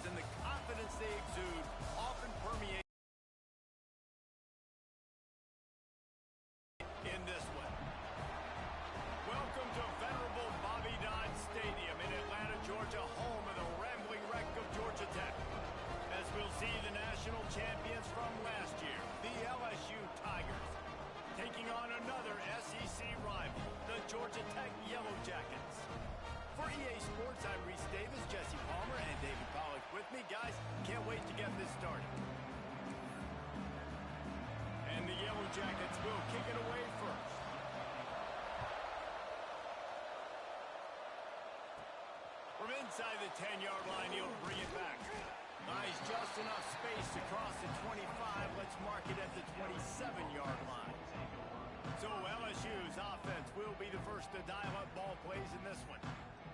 and the confidence they exude often permeate in this one. Welcome to venerable Bobby Dodd Stadium in Atlanta, Georgia, home of the rambling wreck of Georgia Tech. As we'll see the national champions from last year, the LSU Tigers, taking on another SEC rival, the Georgia Tech Yellow Jackets. For EA Sports, I'm Reese Davis, Jesse Palmer, and David Pollack with me. Guys, can't wait to get this started. And the Yellow Jackets will kick it away first. From inside the 10-yard line, he'll bring it back. Nice, just enough space across the 25. Let's mark it at the 27-yard line. So LSU's offense will be the first to dial up ball plays in this one.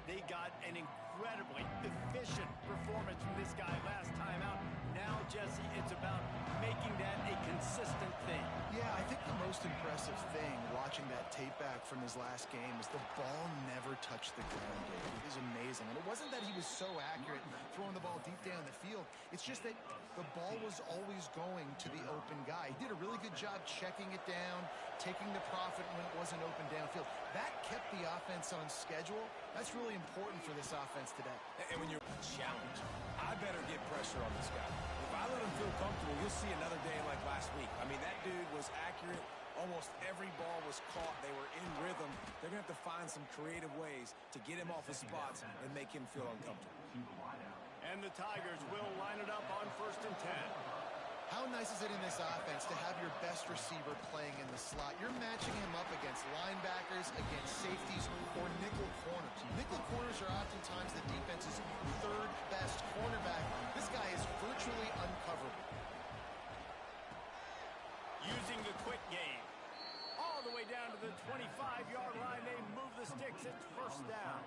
They got an incredibly efficient performance from this guy last time out. Now, Jesse, it's about making that a consistent thing. Yeah, I think the most impressive thing watching that tape back from his last game is the ball never touched the ground, Dave. It was amazing. And it wasn't that he was so accurate throwing the ball deep down the field. It's just that the ball was always going to the open guy. He did a really good job checking it down, taking the profit when it wasn't open downfield. That kept the offense on schedule. That's really important for this offense today. And when you're challenged, I better get pressure on this guy. If I let him feel comfortable, you'll see another day like last week. I mean, that dude was accurate. Almost every ball was caught. They were in rhythm. They're going to have to find some creative ways to get him off his spots and make him feel uncomfortable. And the Tigers will line it up on 1st and 10. How nice is it in this offense to have your best receiver playing in the slot? You're matching him up against linebackers, against safeties, or nickel corners. Nickel corners are oftentimes the defense's third best cornerback. This guy is virtually uncoverable. Using the quick game. All the way down to the 25-yard line. They move the sticks. It's 1st down.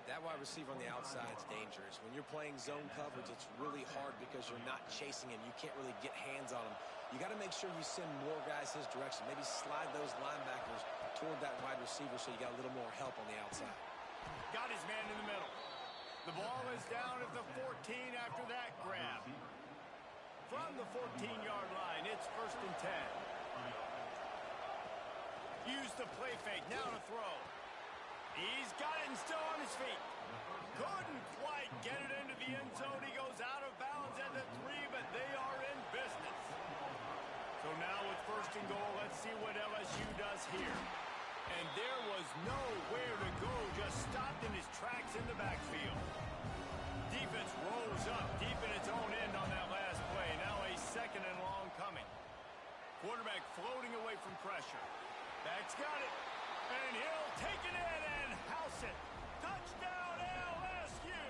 That wide receiver on the outside is dangerous. When you're playing zone coverage, it's really hard because you're not chasing him. You can't really get hands on him. You got to make sure you send more guys his direction. Maybe slide those linebackers toward that wide receiver so you got a little more help on the outside. Got his man in the middle. The ball is down at the 14 after that grab. From the 14-yard line, it's 1st and 10. Use the play fake. Now to throw. He's got it and still on his feet. Couldn't quite get it into the end zone. He goes out of bounds at the 3, but they are in business. So now with 1st and goal, let's see what LSU does here. And there was nowhere to go, just stopped in his tracks in the backfield. Defense rolls up deep in its own end on that last play. Now a 2nd and long coming. Quarterback floating away from pressure. Back's got it. And he'll take it in and house it. Touchdown, LSU!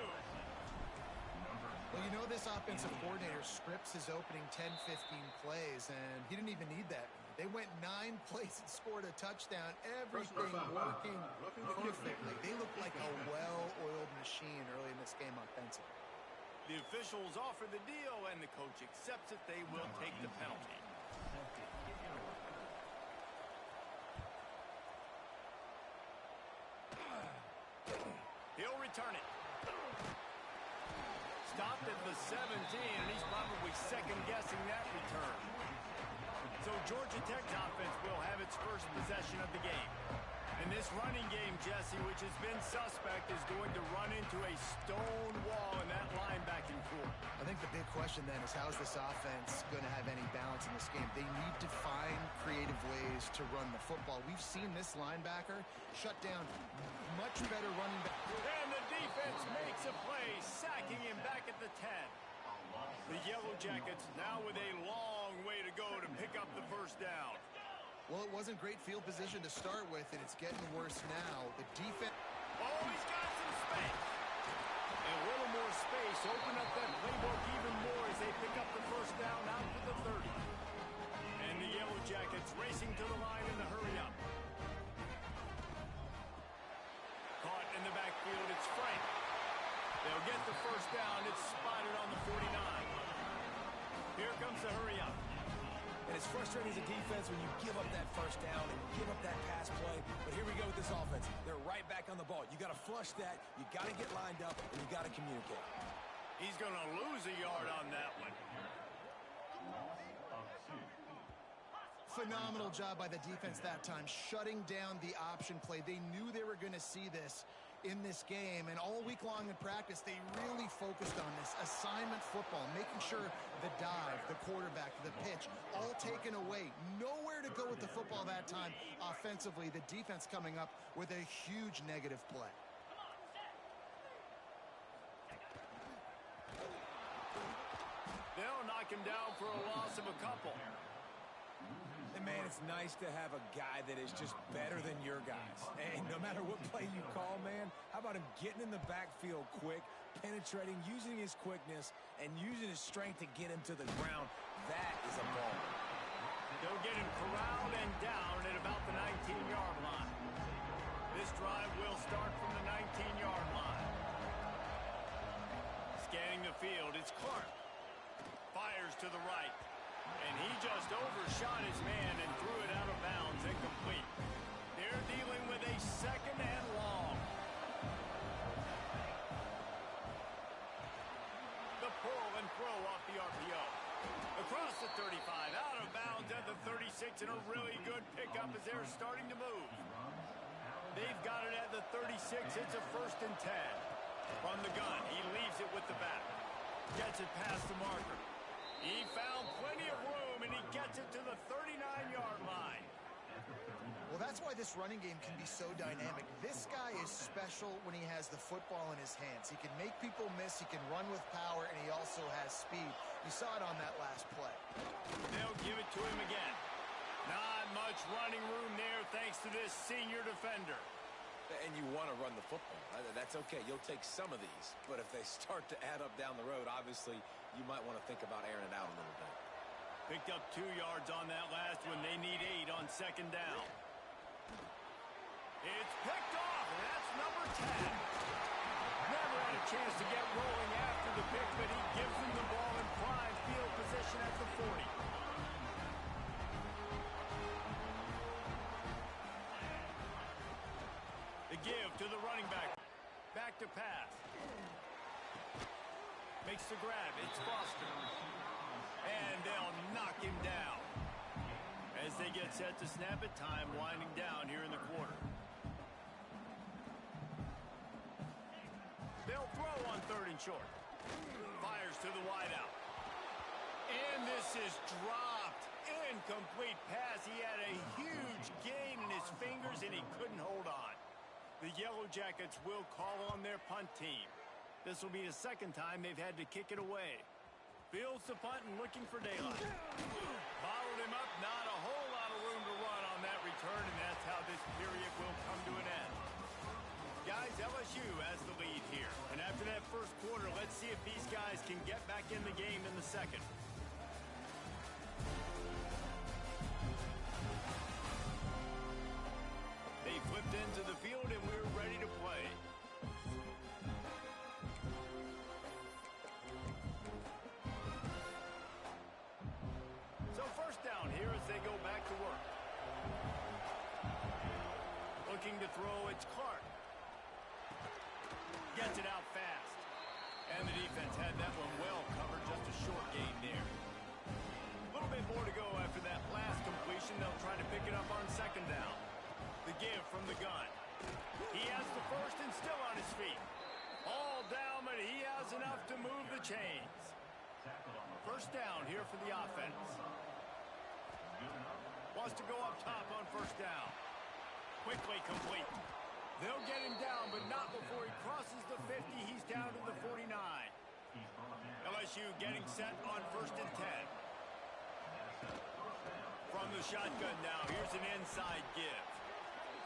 Well, you know this offensive coordinator scripts his opening 10-15 plays, and he didn't even need that. They went 9 plays and scored a touchdown. Everything working perfectly. They look like a well-oiled machine early in this game offensively. The officials offer the deal, and the coach accepts it. They will take the penalty. He'll return it. Stopped at the 17, and he's probably second-guessing that return. So Georgia Tech's offense will have its first possession of the game. And this running game, Jesse, which has been suspect, is going to run into a stone wall in that linebacking core. I think the big question then is how is this offense going to have any balance in this game? They need to find creative ways to run the football. We've seen this linebacker shut down much better running back. And the defense makes a play, sacking him back at the 10. The Yellow Jackets now with a long way to go to pick up the 1st down. Well, it wasn't great field position to start with, and it's getting worse now. The defense... Oh, he's got some space. And a little more space. Open up that playbook even more as they pick up the 1st down out to the 30. And the Yellow Jackets racing to the line in the hurry up. Caught in the backfield, it's Frank. They'll get the 1st down. It's spotted on the 49. Here comes the hurry up. And it's frustrating as a defense when you give up that 1st down and give up that pass play. But here we go with this offense. They're right back on the ball. You got to flush that. You got to get lined up, and you got to communicate. He's going to lose a yard on that one. Phenomenal job by the defense that time, shutting down the option play. They knew they were going to see this in this game, and all week long in practice, they really focused on this assignment football, making sure the dive, the quarterback, the pitch, all taken away. Nowhere to go with the football that time offensively. The defense coming up with a huge negative play. They'll knock him down for a loss of a couple. And man, it's nice to have a guy that is just better than your guys. And no matter what play you call, man, how about him getting in the backfield quick, penetrating, using his quickness, and using his strength to get him to the ground? That is a ball. They'll get him corralled and down at about the 19-yard line. This drive will start from the 19-yard line. Scanning the field, it's Clark. Fires to the right. And he just overshot his man and threw it out of bounds, incomplete. They're dealing with a second and long. The pull and throw off the RPO. Across the 35, out of bounds at the 36, and a really good pickup as they're starting to move. They've got it at the 36. It's a 1st and 10. From the gun, he leaves it with the back. Gets it past the marker. He found plenty of room, and he gets it to the 39-yard line. Well, that's why this running game can be so dynamic. This guy is special when he has the football in his hands. He can make people miss, he can run with power, and he also has speed. You saw it on that last play. They'll give it to him again. Not much running room there thanks to this senior defender. And you want to run the football. That's okay. You'll take some of these. But if they start to add up down the road, obviously, you might want to think about airing it out a little bit. Picked up 2 yards on that last one. They need 8 on 2nd down. It's picked off, and that's number 10. Never had a chance to get rolling after the pick, but he gives them the ball in prime field position at the 40. The give to the running back. Back to pass. Makes the grab. It's Foster. And they'll knock him down. As they get set to snap it, time winding down here in the quarter. They'll throw on 3rd and short. Fires to the wideout. And this is dropped. Incomplete pass. He had a huge gain in his fingers, and he couldn't hold on. The Yellow Jackets will call on their punt team. This will be the 2nd time they've had to kick it away. Fields the punt and looking for daylight. Bottled him up, not a whole lot of room to run on that return, and that's how this period will come to an end. Guys, LSU has the lead here. And after that first quarter, let's see if these guys can get back in the game in the 2nd. They flipped into the field, and we're ready to play. So 1st down here as they go back to work. Looking to throw, it's Clark. Gets it out fast. And the defense had that one well covered, just a short gain there. A little bit more to go after that last completion. They'll try to pick it up on 2nd down. The give from the gun. He has the 1st and still on his feet. All down, but he has enough to move the chains. 1st down here for the offense. Wants to go up top on 1st down. Quickly complete. They'll get him down, but not before he crosses the 50. He's down to the 49. LSU getting set on 1st and 10. From the shotgun now, here's an inside give.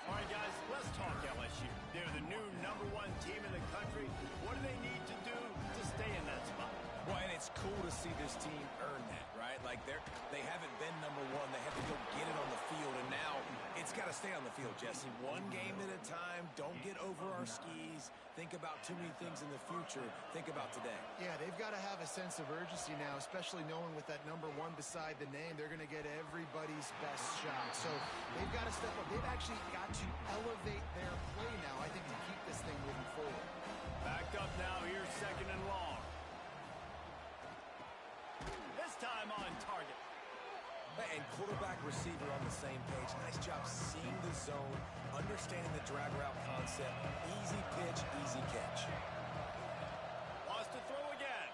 All right, guys, let's talk LSU. They're the new #1 team in the country. What do they need to do to stay in that spot? Well, and it's cool to see this team earn that, right? Like, they haven't been #1. They have to go get it on the field, and now it's got to stay on the field, Jesse. One game at a time. Don't get over our skis. Think about too many things in the future. Think about today. Yeah, they've got to have a sense of urgency now, especially knowing with that #1 beside the name, they're going to get everybody's best shot. So they've got to step up. They've actually got to elevate their play now, I think, to keep this thing moving forward. Backed up now. Here's 2nd and long. And quarterback, receiver on the same page. Nice job seeing the zone, understanding the drag route concept. Easy pitch, easy catch. Wants to throw again.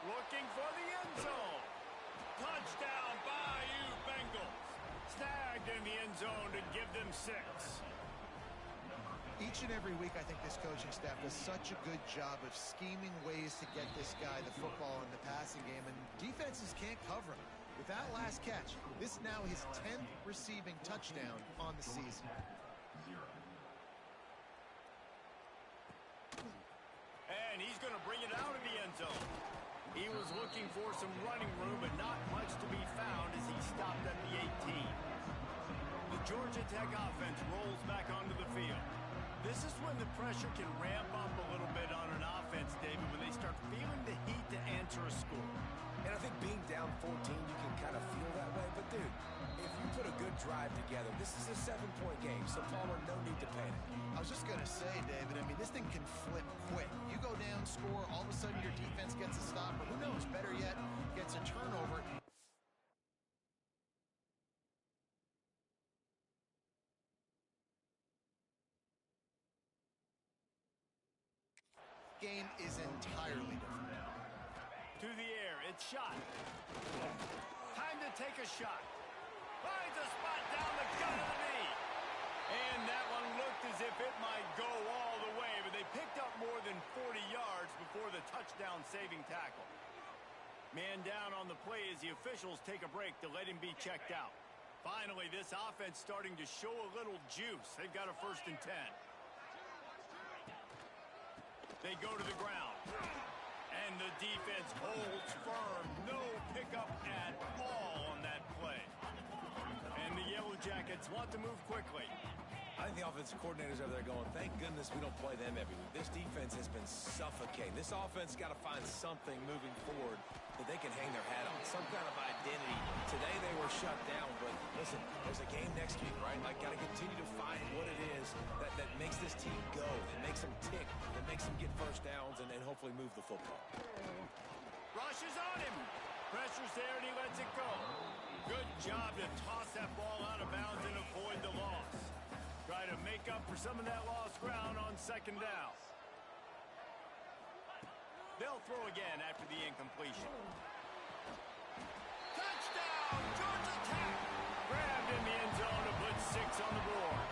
Looking for the end zone. Touchdown, Bayou Bengals. Snagged in the end zone to give them 6. Each and every week, I think this coaching staff does such a good job of scheming ways to get this guy the football in the passing game, and defenses can't cover him. With that last catch, this is now his 10th receiving touchdown on the season. And he's going to bring it out of the end zone. He was looking for some running room, but not much to be found as he stopped at the 18. The Georgia Tech offense rolls back onto the field. This is when the pressure can ramp up a little bit on an offense, David, when they start feeling the heat to answer a score. And I think being down 14, you can kind of feel that way. But, dude, if you put a good drive together, this is a 7-point game, so Palmer, no need to panic. I was just going to say, David, I mean, this thing can flip quick. You go down, score, all of a sudden your defense gets a stop, or who knows, better yet, gets a turnover. Game is entirely different. To the air, it's shot. Time to take a shot. Finds a spot down the gut of the knee. And that one looked as if it might go all the way, but they picked up more than 40 yards before the touchdown-saving tackle. Man down on the play as the officials take a break to let him be checked out. Finally, this offense starting to show a little juice. They've got a 1st and 10. They go to the ground. And the defense holds firm. No pickup at all on that play. And the Yellow Jackets want to move quickly. I think the offensive coordinators over there going, thank goodness we don't play them every week. This defense has been suffocating. This offense got to find something moving forward that they can hang their hat on, some kind of identity. Today they were shut down, but listen, there's a game next week, right? Like, got to continue to find what it is that makes this team go, that makes them tick, that makes them get first downs, and hopefully move the football. Rush is on him. Pressure's there, and he lets it go. Good job to toss that ball out of bounds and avoid the loss. Try to make up for some of that lost ground on 2nd down. They'll throw again after the incompletion. Touchdown, Georgia Tech! Grabbed in the end zone to put 6 on the board.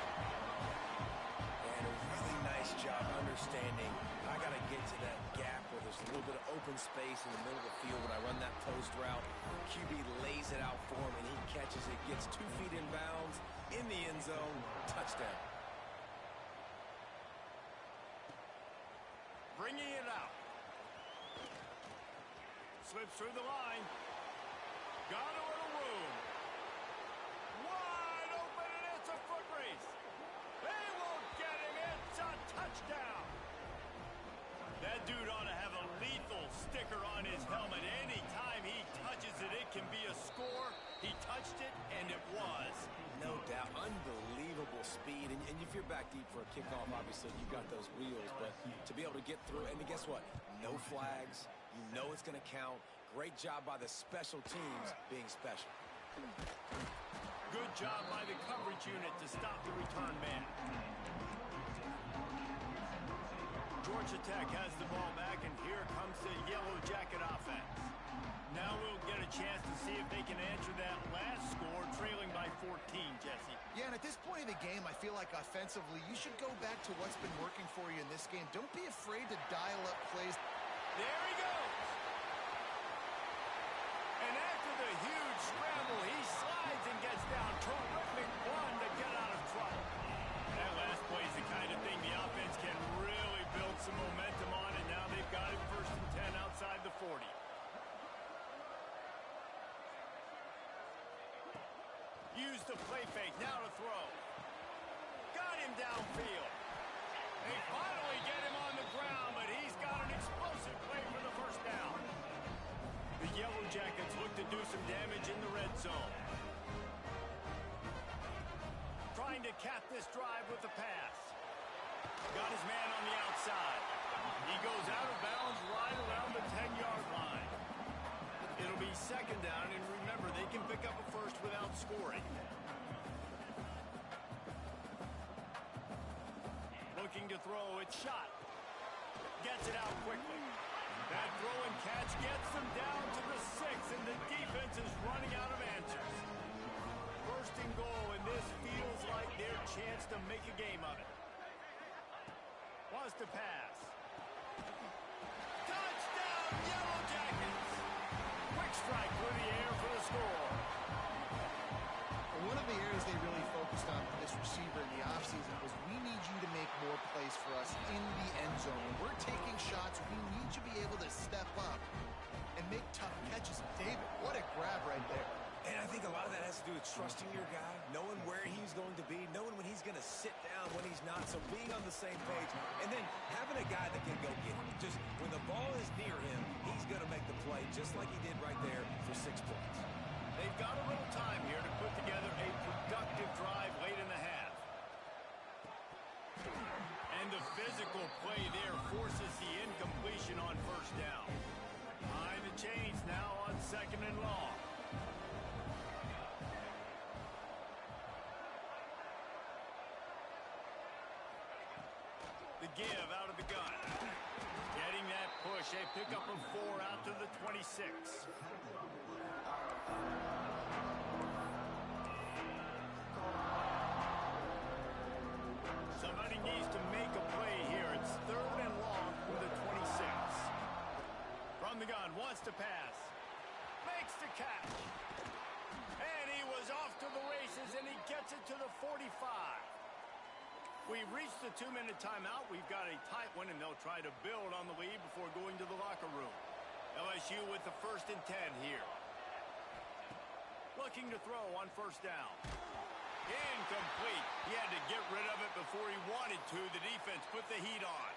And a really nice job understanding I got to get to that gap where there's a little bit of open space in the middle of the field when I run that post route. QB lays it out for him, and he catches it, gets 2 feet in bounds, in the end zone, touchdown. Bringing it out. Slips through the line. Got a little room. Wide open, and it's a foot race. They won't get him. It's a touchdown. That dude ought to have a lethal sticker on his helmet. Anytime he touches it, it can be a score. He touched it, and it was. No doubt. Unbelievable speed. And if you're back deep for a kickoff, obviously you've got those wheels. But to be able to get through, and guess what? No flags. You know it's going to count. Great job by the special teams being special. Good job by the coverage unit to stop the return man. Georgia Tech has the ball back, and here comes the Yellow Jacket offense. Now we'll get a chance to see if they can answer that last score, trailing by 14, Jesse. Yeah, and at this point in the game, I feel like offensively, you should go back to what's been working for you in this game. Don't be afraid to dial up plays. There he goes. And after the huge scramble, he slides and gets down. Terrific run to get out of trouble. That last play is the kind of thing the offense can really build some momentum on, and now they've got it 1st and 10 outside the 40. Use the play fake, now to throw. Got him downfield. They finally get him on the ground, but he's got an explosive play for the 1st down. The Yellow Jackets look to do some damage in the red zone. Trying to cap this drive with the pass. Got his man on the outside. He goes out of bounds right around the 10-yard line. It'll be 2nd down, and remember, they can pick up a 1st scoring. Looking to throw, it's shot. Gets it out quickly. That throw and catch gets them down to the 6, and the defense is running out of answers. First and goal, and this feels like their chance to make a game of it. Wants to pass. Touchdown, Yellow Jackets! Quick strike through the air for the score. One of the areas they really focused on for this receiver in the offseason was we need you to make more plays for us in the end zone. When we're taking shots, we need you to be able to step up and make tough catches. David, what a grab right there. And I think a lot of that has to do with trusting your guy, knowing where he's going to be, knowing when he's going to sit down, when he's not, so being on the same page, and then having a guy that can go get him. Just when the ball is near him, he's going to make the play, just like he did right there for 6 points. They've got a little time here to put together a productive drive late in the half. And the physical play there forces the incompletion on first down. Behind the chains now on 2nd and long. The give out of the gun. Getting that push, a pickup of 4 out to the 26. Somebody needs to make a play here. It's 3rd and long with the 26. From the gun, wants to pass. Makes the catch. And he was off to the races, and he gets it to the 45. We've reached the 2-minute timeout. We've got a tight one, and they'll try to build on the lead before going to the locker room. LSU with the 1st and 10 here. Looking to throw on first down. Incomplete. He had to get rid of it before he wanted to. The defense put the heat on.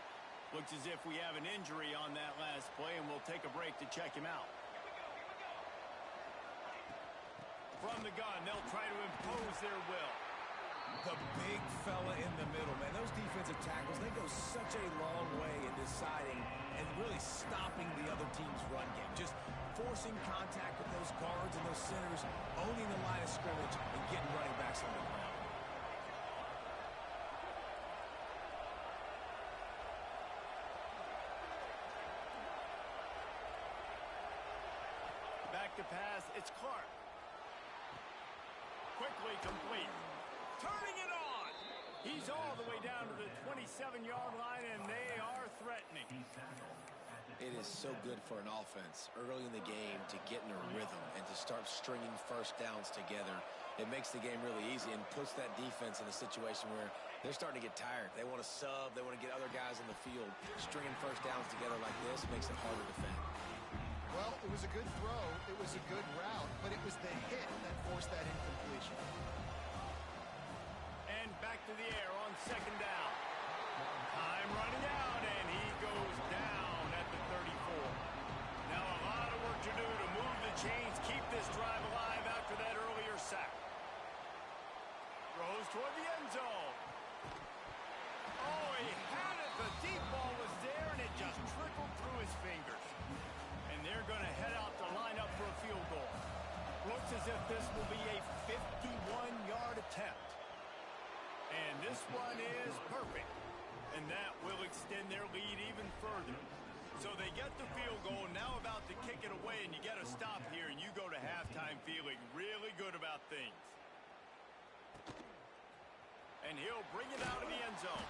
Looks as if we have an injury on that last play, and we'll take a break to check him out. From the gun, they'll try to impose their will. The big fella in the middle, man. Those defensive tackles, they go such a long way in deciding and really stopping the other team's run game. Just forcing contact with those guards and those centers, owning the line of scrimmage, and getting running backs on the ground. Back to pass, it's Clark. Quickly complete. Turning it on. He's all the way down to the 27-yard line, and they are threatening. It is so good for an offense early in the game to get in a rhythm and to start stringing first downs together. It makes the game really easy and puts that defense in a situation where they're starting to get tired. They want to sub. They want to get other guys in the field. Stringing first downs together like this makes it hard to defend. Well, it was a good throw. It was a good route, but it was the hit that forced that incompletion. And back to the air on 2nd down. Time running out, and he goes down at the 34. Now a lot of work to do to move the chains, keep this drive alive after that earlier sack. Throws toward the end zone. Oh, he had it. The deep ball was there, and it just trickled through his fingers. And they're going to head out to line up for a field goal. Looks as if this will be a 51-yard attempt. And this one is perfect. And that will extend their lead even further. So they get the field goal, now about to kick it away, and you get a stop here, and you go to halftime feeling really good about things. And he'll bring it out of the end zone.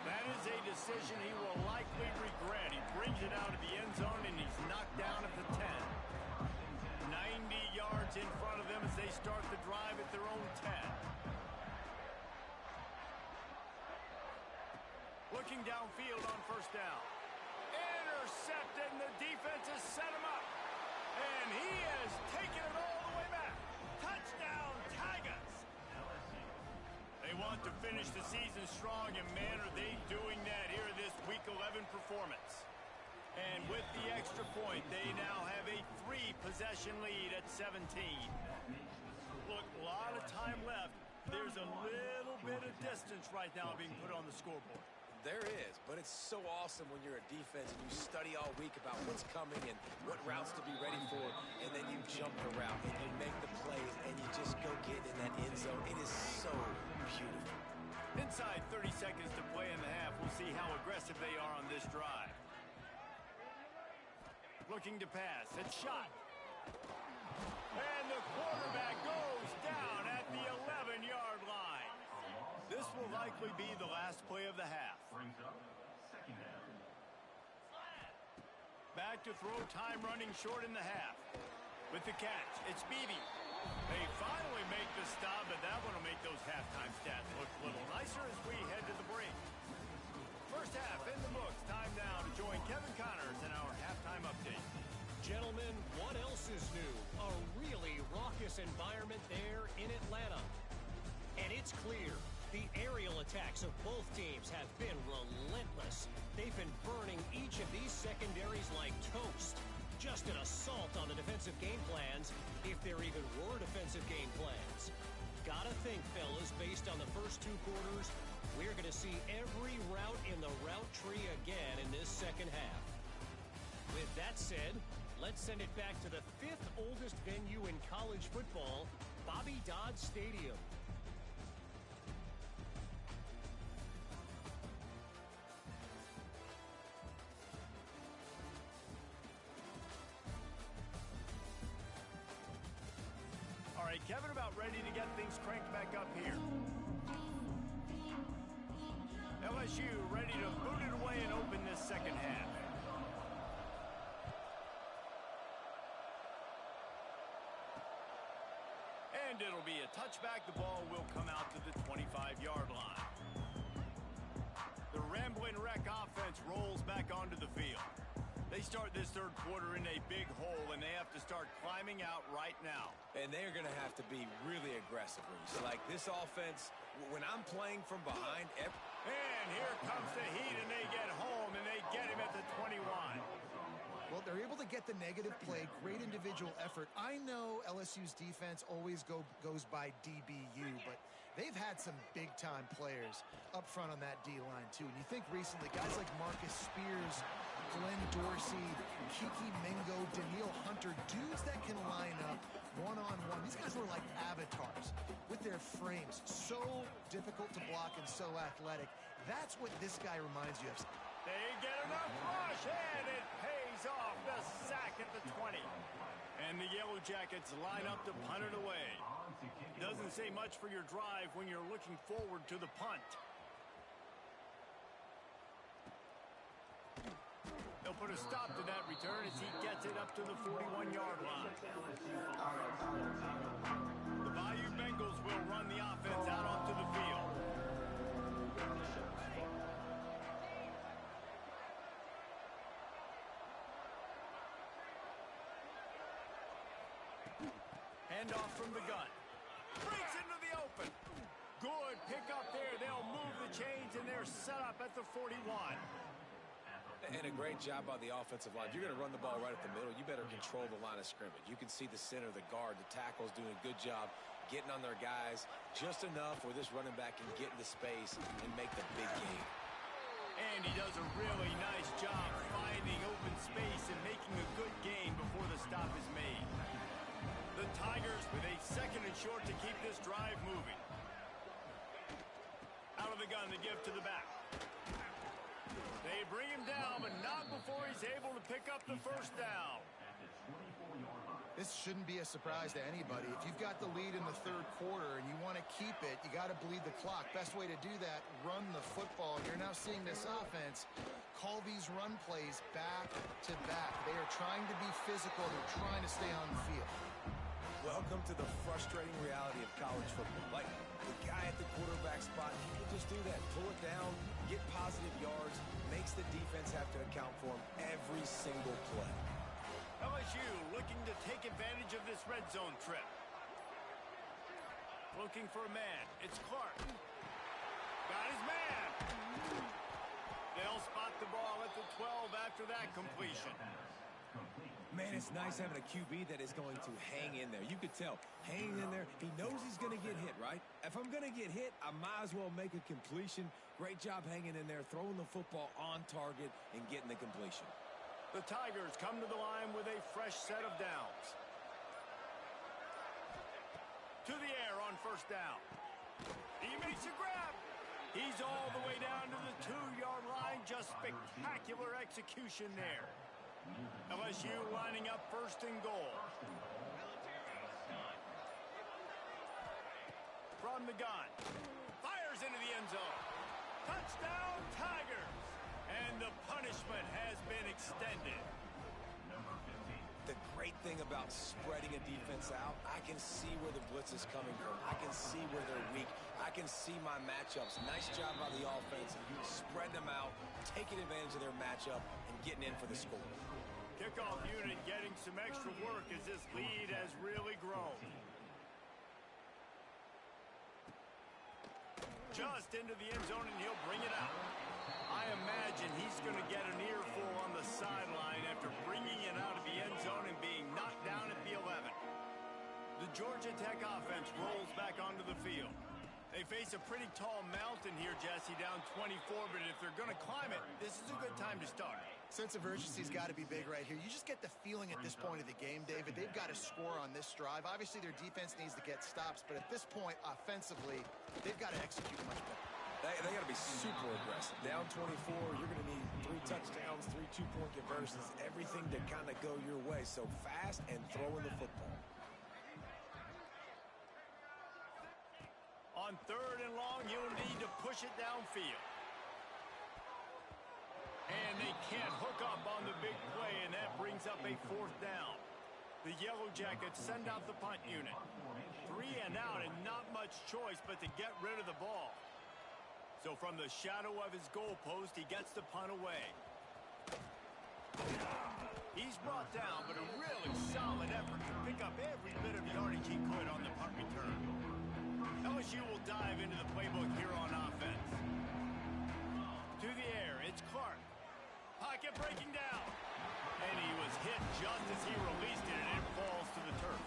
That is a decision he will likely regret. He brings it out of the end zone, and he's knocked down at the 10. 90 yards in front of them as they start the drive at their own 10. Looking downfield on first down. Intercepted, and the defense has set him up. And he has taken it all the way back. Touchdown, Tigers. They want to finish the season strong, and man, are they doing that here in this Week 11 performance. And with the extra point, they now have a 3-possession lead at 17. Look, a lot of time left. There's a little bit of distance right now being put on the scoreboard. There is, but it's so awesome when you're a defense and you study all week about what's coming and what routes to be ready for, and then you jump the route and you make the plays and you just go get in that end zone. It is so beautiful. Inside 30 seconds to play in the half. We'll see how aggressive they are on this drive. Looking to pass. It's shot. And the quarterback goes down at the 11-yard line. This will likely be the last play of the half. Back to throw, time running short in the half. With the catch, it's Beebe. They finally make the stop, but that one will make those halftime stats look a little nicer as we head to the break. First half in the books. Time now to join Kevin Connors in our halftime update. Gentlemen, what else is new? A really raucous environment there in Atlanta. And it's clear, the aerial attacks of both teams have been relentless. They've been burning each of these secondaries like toast. Just an assault on the defensive game plans, if there even were defensive game plans. Gotta think, fellas, based on the first two quarters, we're going to see every route in the route tree again in this second half. With that said, let's send it back to the fifth oldest venue in college football, Bobby Dodd Stadium. All right, Kevin, about ready to get things cranked back up here. LSU ready to boot it away and open this second half. And it'll be a touchback. The ball will come out to the 25-yard line. The Rambling Wreck offense rolls back onto the field. They start this third quarter in a big hole, and they have to start climbing out right now. And they're going to have to be really aggressive, Reese. Like this offense, when I'm playing from behind. And here comes the heat, and they get home, and they get him at the 21. Well, they're able to get the negative play, great individual effort. I know LSU's defense always goes by DBU, but they've had some big-time players up front on that D-line, too. And you think recently, guys like Marcus Spears, Glenn Dorsey, Kiki Mingo, Daniil Hunter, dudes that can line up one-on-one. These guys were like avatars with their frames. So difficult to block and so athletic. That's what this guy reminds you of. They get enough rush, and it pays off. The sack at the 20. And the Yellow Jackets line up to punt it away. Doesn't say much for your drive when you're looking forward to the punt. They'll put a stop to that return as he gets it up to the 41-yard line. The Bayou Bengals will run the offense out onto the field. Handoff from the gun. Breaks into the open. Good pick up there. They'll move the chains, and they're set up at the 41. And a great job by the offensive line. If you're going to run the ball right at the middle, you better control the line of scrimmage. You can see the center, the guard, the tackle's doing a good job getting on their guys just enough where this running back can get into space and make the big game. And he does a really nice job finding open space and making a good gain before the stop is made. The Tigers with a second and short to keep this drive moving. Out of the gun to give to the back. They bring him down, but not before he's able to pick up the first down. This shouldn't be a surprise to anybody. If you've got the lead in the third quarter and you want to keep it, you got to bleed the clock. Best way to do that, run the football. You're now seeing this offense call these run plays back to back. They are trying to be physical. They're trying to stay on the field. Welcome to the frustrating reality of college football. Like, the guy at the quarterback spot, he can just do that. Pull it down, get positive yards, makes the defense have to account for him every single play. LSU looking to take advantage of this red zone trip. Looking for a man. It's Clark. Got his man. They'll spot the ball at the 12 after that completion. Man, it's nice having a QB that is going to hang in there. You could tell, hanging in there, he knows he's going to get hit, right? If I'm going to get hit, I might as well make a completion. Great job hanging in there, throwing the football on target and getting the completion. The Tigers come to the line with a fresh set of downs. To the air on first down. He makes a grab. He's all the way down to the 2-yard line. Just spectacular execution there. LSU lining up first and goal. From the gun. Fires into the end zone. Touchdown, Tigers. And the punishment has been extended. The great thing about spreading a defense out, I can see where the blitz is coming from. I can see where they're weak. I can see my matchups. Nice job by the offense. Spread them out, taking advantage of their matchup, and getting in for the score. Kickoff unit getting some extra work as this lead has really grown. Just into the end zone, and he'll bring it out. I imagine he's going to get an earful on the sideline after bringing it out of the end zone and being knocked down at the 11. The Georgia Tech offense rolls back onto the field. They face a pretty tall mountain here, Jesse, down 24, but if they're going to climb it, this is a good time to start. Sense of urgency's got to be big right here. You just get the feeling at this point of the game, David, they've got to score on this drive. Obviously, their defense needs to get stops, but at this point, offensively, they've got to execute much better. They got to be super aggressive. Down 24, you're going to need 3 touchdowns, 3 two-point conversions, everything to kind of go your way. So fast and throwing the football. On third and long, you'll need to push it downfield. And they can't hook up on the big play, and that brings up a 4th down. The Yellow Jackets send out the punt unit. 3 and out, and not much choice but to get rid of the ball. So from the shadow of his goalpost, he gets the punt away. He's brought down, but a really solid effort to pick up every bit of yardage he could on the punt return. LSU will dive into the playbook here on offense. To the air, it's Clark. Pocket breaking down. And he was hit just as he released it, and it falls to the turf.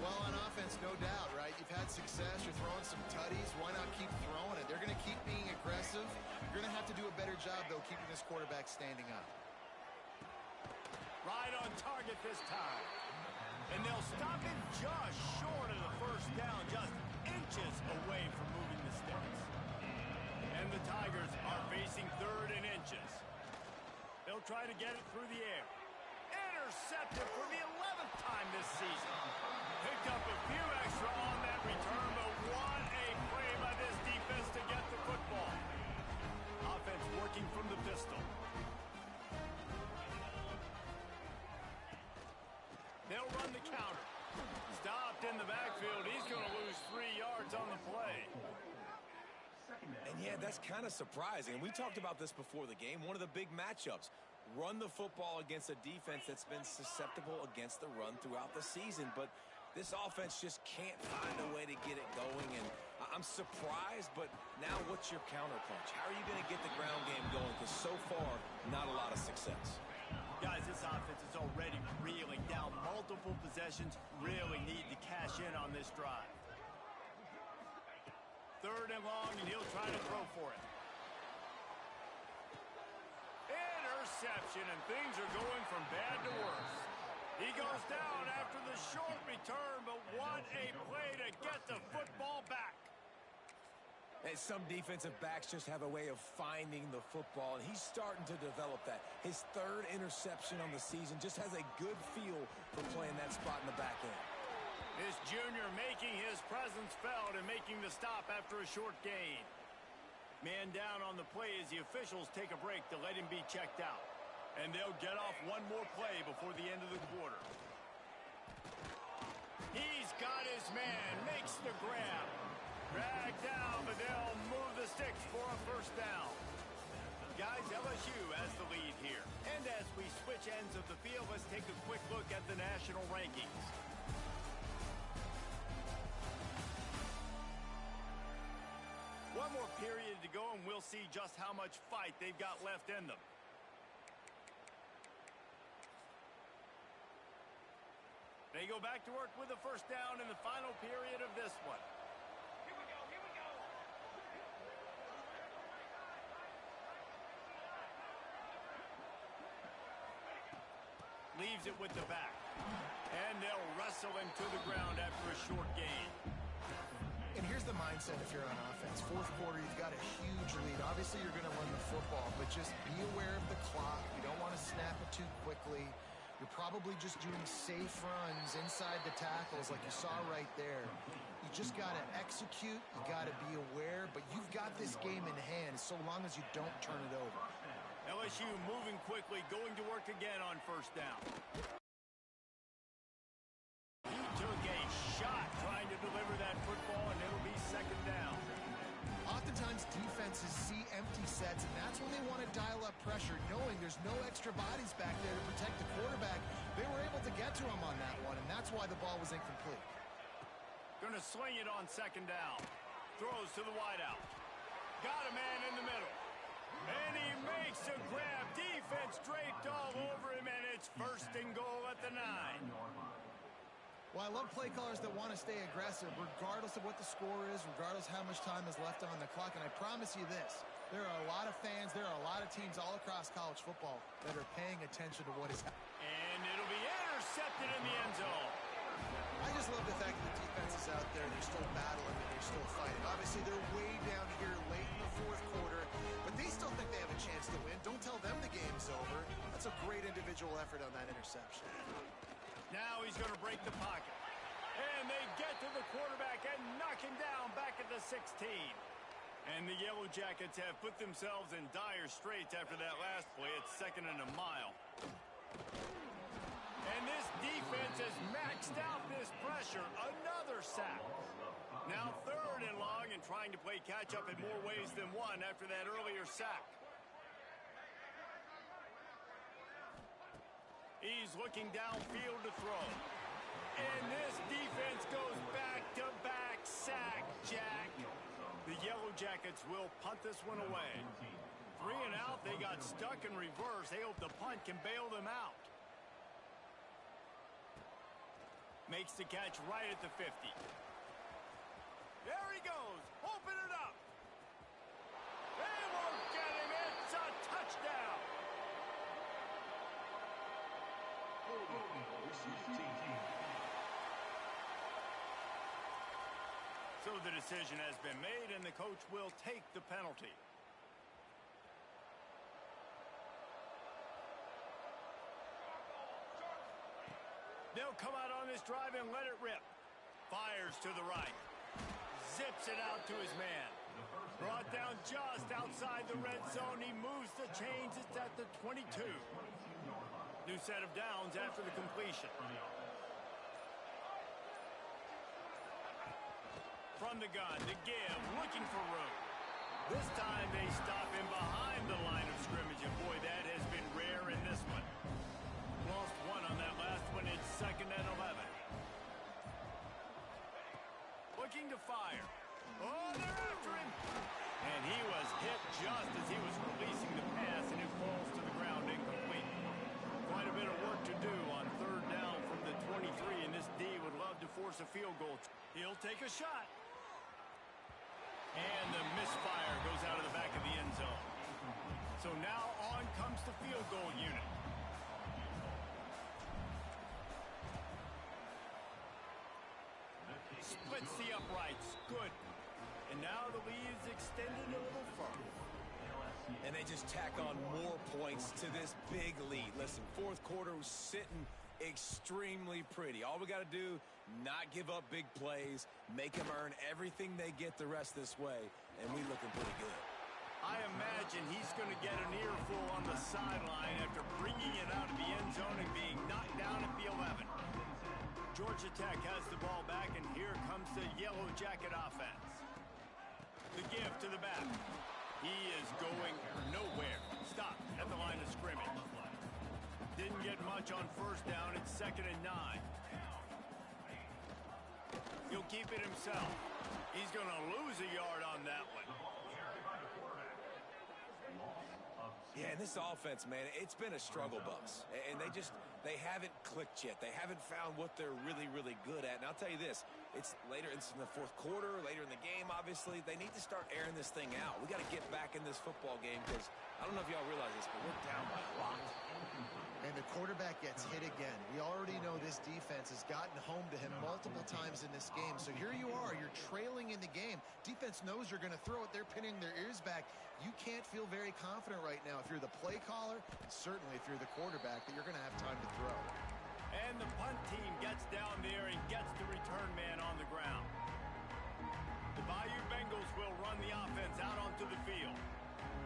Well, on offense, no doubt, right? You've had success. You're throwing some tutties. Why not keep throwing it? They're going to keep being aggressive. You're going to have to do a better job, though, keeping this quarterback standing up. Right on target this time. And they'll stop him just short of the first down, just inches away from moving the sticks. And the Tigers are facing 3rd and inches. They'll try to get it through the air. Intercepted for the 11th time this season. Picked up a few extra on that return, but what a play by this defense to get the football. Offense working from the pistol. They'll run the counter. Stopped in the backfield. He's going to lose 3 yards on the play. And yeah, that's kind of surprising. We talked about this before the game. One of the big matchups. Run the football against a defense that's been susceptible against the run throughout the season. But this offense just can't find a way to get it going. And I'm surprised, but now what's your counterpunch? How are you going to get the ground game going? Because so far, not a lot of success. Guys, this offense is already reeling down multiple possessions. Really need to cash in on this drive. 3rd and long, and he'll try to throw for it. Interception, and things are going from bad to worse. He goes down after the short return, but what a play to get the football back. And some defensive backs just have a way of finding the football, and he's starting to develop that. His 3rd interception on the season just has a good feel for playing that spot in the back end. This junior making his presence felt and making the stop after a short gain. Man down on the play as the officials take a break to let him be checked out. And they'll get off one more play before the end of the quarter. He's got his man, makes the grab. Drag down, but they'll move the sticks for a 1st down. Guys, LSU has the lead here. And as we switch ends of the field, let's take a quick look at the national rankings. One more period to go, and we'll see just how much fight they've got left in them. They go back to work with a first down in the final period of this one. Here we go, here we go. Leaves it with the back. And they'll wrestle him to the ground after a short gain. And here's the mindset if you're on offense. Fourth quarter, you've got a huge lead. Obviously, you're going to run the football, but just be aware of the clock. You don't want to snap it too quickly. You're probably just doing safe runs inside the tackles like you saw right there. You just got to execute. You got to be aware, but you've got this game in hand so long as you don't turn it over. LSU moving quickly, going to work again on first down. He took a shot trying to deliver that football, and it'll be second down. Oftentimes, defenses see empty sets, and that's when they want to dial up pressure, knowing there's no extra bodies back there to protect the quarterback. They were able to get to him on that one, and that's why the ball was incomplete. Going to swing it on second down. Throws to the wideout. Got a man in the middle. And he makes a grab. Defense draped all over him, and it's first and goal at the 9. Well, I love play callers that want to stay aggressive, regardless of what the score is, regardless how much time is left on the clock. And I promise you this, there are a lot of fans, there are a lot of teams all across college football that are paying attention to what is happening. And it'll be intercepted in the end zone. I just love the fact that the defense is out there, they're still battling, and they're still fighting. Obviously, they're way down here late in the fourth quarter, but they still think they have a chance to win. Don't tell them the game's over. That's a great individual effort on that interception. Now he's going to break the pocket. And they get to the quarterback and knock him down back at the 16. And the Yellow Jackets have put themselves in dire straits after that last play. It's second and a mile. And this defense has maxed out this pressure. Another sack. Now third and long and trying to play catch-up in more ways than one after that earlier sack. He's looking downfield to throw. And this defense goes back-to-back sack, Jack. The Yellow Jackets will punt this one away. 3 and out, they got stuck in reverse. They hope the punt can bail them out. Makes the catch right at the 50. There he goes. Open it up. They won't get him. It's a touchdown. So the decision has been made, and the coach will take the penalty. They'll come out on this drive and let it rip. Fires to the right. Zips it out to his man. Brought down just outside the red zone. He moves the chains. It's at the 22. New set of downs after the completion. From the gun, to give, looking for room. This time they stop him behind the line of scrimmage, and boy, that has been rare in this one. Lost one on that last one. It's second and 11. Looking to fire. Oh, they're after him. And he was hit just as he was releasing the pass, and it falls to the ground incomplete. Quite a bit of work to do on third down from the 23, and this D would love to force a field goal. He'll take a shot. And the misfire goes out of the back of the end zone. So now on comes the field goal unit. Splits the uprights. Good. And now the lead is extended a little further. And they just tack on more points to this big lead. Listen, fourth quarter was sitting extremely pretty. All we got to do, not give up big plays, make them earn everything they get the rest this way, and we looking pretty good. I imagine he's going to get an earful on the sideline after bringing it out of the end zone and being knocked down at the 11. Georgia Tech has the ball back, and here comes the Yellow Jacket offense. The give to the back. He is going nowhere. Stop at the line of scrimmage. Didn't get much on first down. It's second and 9. He'll keep it himself. He's going to lose a yard on that one. Yeah, and this offense, man, it's been a struggle bus. And they haven't clicked yet. They haven't found what they're really, really good at. And I'll tell you this, it's in the fourth quarter, later in the game, obviously. They need to start airing this thing out. We got to get back in this football game because I don't know if y'all realize this, but we're down by a lot. And the quarterback gets hit again. We already know this defense has gotten home to him multiple times in this game. So here you are, you're trailing in the game. Defense knows you're going to throw it. They're pinning their ears back. You can't feel very confident right now if you're the play caller, and certainly if you're the quarterback, that you're going to have time to throw. And the punt team gets down there and gets the return man on the ground. The Bayou Bengals will run the offense out onto the field.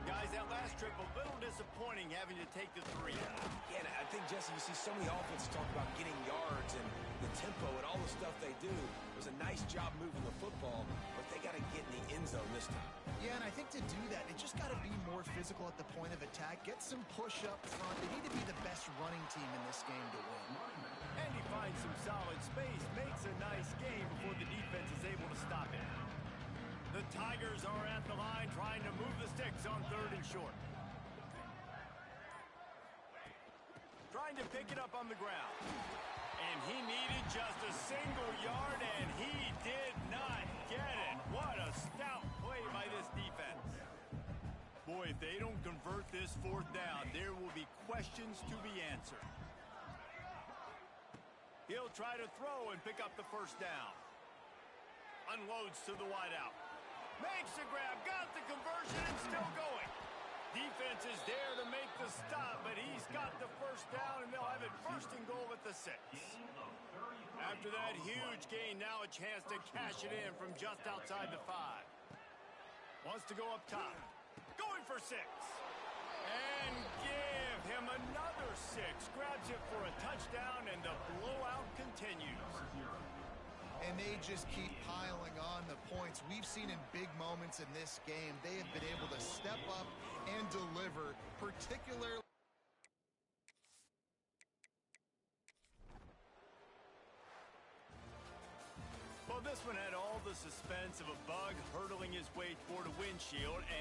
Guys, that last trip, a little disappointing having to take the 3. Yeah, and I think, Jesse, you see so many offenses talk about getting yards and the tempo and all the stuff they do. It was a nice job moving the football, but they got to get in the end zone this time. Yeah, and I think to do that, they just got to be more physical at the point of attack, get some push up front. They need to be the best running team in this game to win. And he finds some solid space, makes a nice game before the defense is able to stop it. The Tigers are at the line trying to move the sticks on 3rd and short. Trying to pick it up on the ground. And he needed just a single yard, and he did not get it. What a stout play by this defense. Boy, if they don't convert this 4th down, there will be questions to be answered. He'll try to throw and pick up the 1st down. Unloads to the wideout. Makes the grab, got the conversion, and still going. Defense is there to make the stop, but he's got the 1st down, and they'll have it 1st and goal at the 6. After that huge gain, now a chance to cash it in from just outside the 5. Wants to go up top. Going for 6. And give him another 6. Grabs it for a touchdown, and the blowout continues. And they just keep piling on the points. We've seen in big moments in this game, they have been able to step up and deliver, particularly. Well, this one had all the suspense of a bug hurtling his way toward a windshield, and